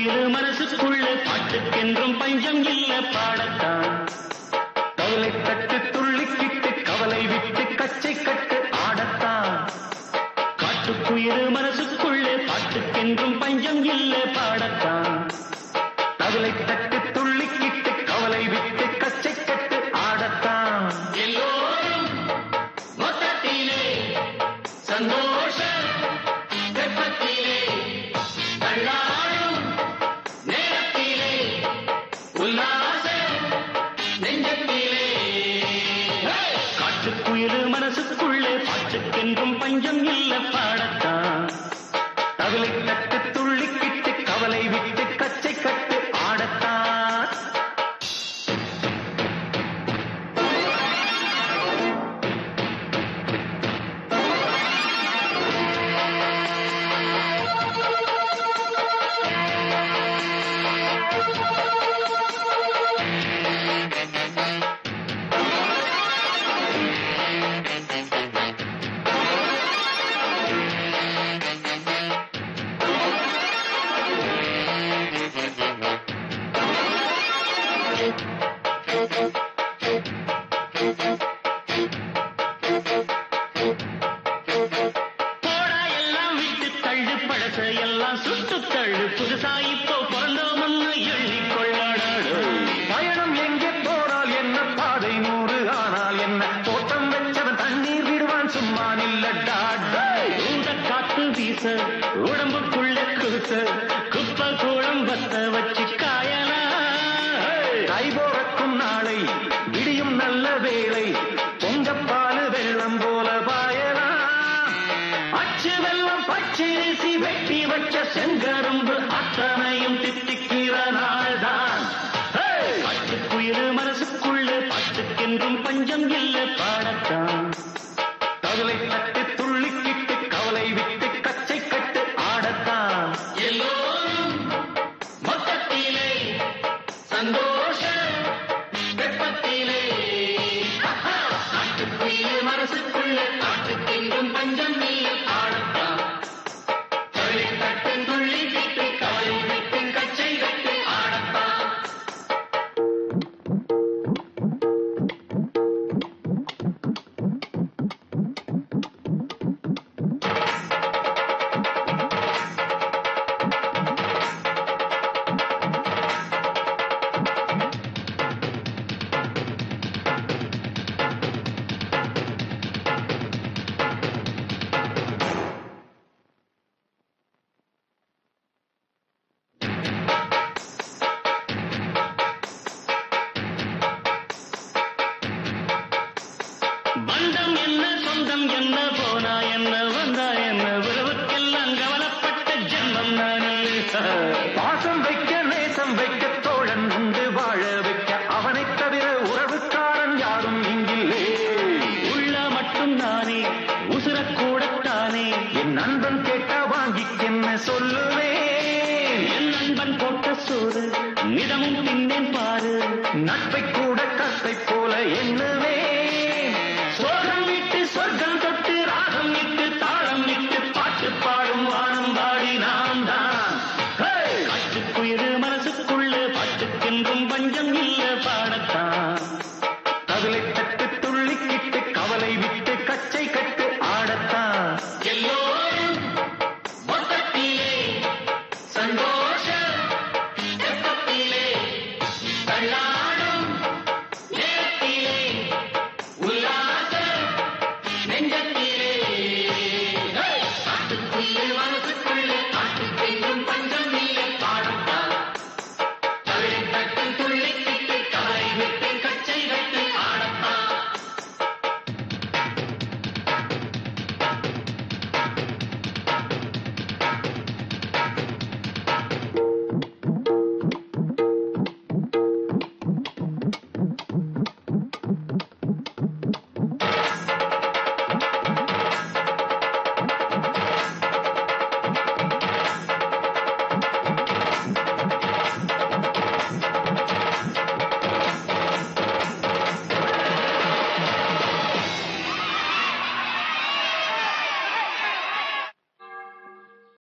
காட்டுக்குயிலு மனசுக்குள்ள பாட்டுக்கென்றும் பஞ்சம் இல்ல பாடத்தான் கவலை கட்டு துள்ளிக்கிட்டு கவலை விட்டு கச்சை கட்டு ஆடத்தான் காட்டுக்குயிலு மனசுக்குள்ள பாட்டுக்கென்றும் பஞ்சம் இல்ல பாடத்தான் கவலை தட்டு துள்ளிக்கிட்டு கவலை விட்டு கச்சை கட்டு ஆடத்தான் எல்லோரும் மொத்தத்திலே சந்தோஷ வெப்பத்திலே தள்ளாடும் நேரத்திலே உல்லாச நெஞ்சத்திலே காட்டுக்குயிலு மனசுக்குள்ளே பாட்டுக்கென்றும் பஞ்சம் இல்ல பாடத்தான் கவலை தட்டு துள்ளிக்கிட்டு கவலை விட்டு கச்சை கட்டு ஆடத்தான் எல்லாம் சுட்டு தள்ளு புதுசா இப்போ பிறந்தோம்னு எண்ணி கொள்ளாடாடு பயணம் எங்கே போனால் என்ன பாதை 100 ஆனால் என்ன தோட்டம் வச்சவன் தண்ணீர் விடுவான் சும்மா நில்லடா ஊத காத்து வீச உடம்புக்குள்ள குச குப்பை கூடம் பத்த வச்சு காயலாம் கை போறக்கும் நாளை விடியும் நல்ல வேளை பொங்கப்பாலு வெள்ளம் போல பாயலாம் அச்சு வெள்ளம் பச்சரிசி வெட்டி வச்ச செங்கரும்பு அத்தனையும் தித்திக்கிற நாள்தான் காட்டுக்குயிலு மனசுக்குள்ள பாட்டுக்கென்றும் பஞ்சம் இல்ல பாடத்தான் கவலை தட்டு துள்ளிக்கிட்டு கவலை விட்டு கச்சை கட்டு ஆடத்தான் எல்லோரும் மொத்தத்திலே சந்தோஷ வெப்பத்திலே காட்டுக்குயிலு மனசுக்குள்ள பாட்டுக்கென்றும் பஞ்சம் இல்ல பாடத்தான் கவலை தட்டு துள்ளிக்கிட்டு கவலை விட்டு கச்சை கட்டு ஆடத்தான் பந்தம் என்ன சொந்தம் என்ன போனா என்ன வந்தா என்ன உறவுக்கெல்லாம் கவலைப்பட்ட ஜென்மம் நானே பாசம் வைக்க நேசம் வைக்க தோழன் உண்டு வாழ வைக்க அவனைத் தவிர உறவுக்காரன் யாரும் இங்கில்லே உள்ள மட்டும் நானே உசுரக்கூடத்தானே என் நண்பன் கேட்டா வாங்கிக்கென்ன சொல்லுவேன் என் நண்பன் போட்ட சோறு நிதமும் தின்னேன் பாரு நட்பை கூட கத்தை போல எண்ணுவே சோகம் விட்டு சொர்க்கம் தொட்டு ராகம் விட்டு தாளம் விட்டு பாட்டு பாடும் வானம் பாடி நாம் தான் காட்டுக்குயிலு மனசுக்குள்ள பாட்டுக்கென்றும் பஞ்சம் இல்ல பாடத்தான் கவலை தட்டு துள்ளிக்கிட்டு கவலை விட்டு கச்சை கட்டு ஆடத்தான் எல்லோரும் மொத்தத்திலே சந்தோஷ வெப்பத்திலே தள்ளாடும்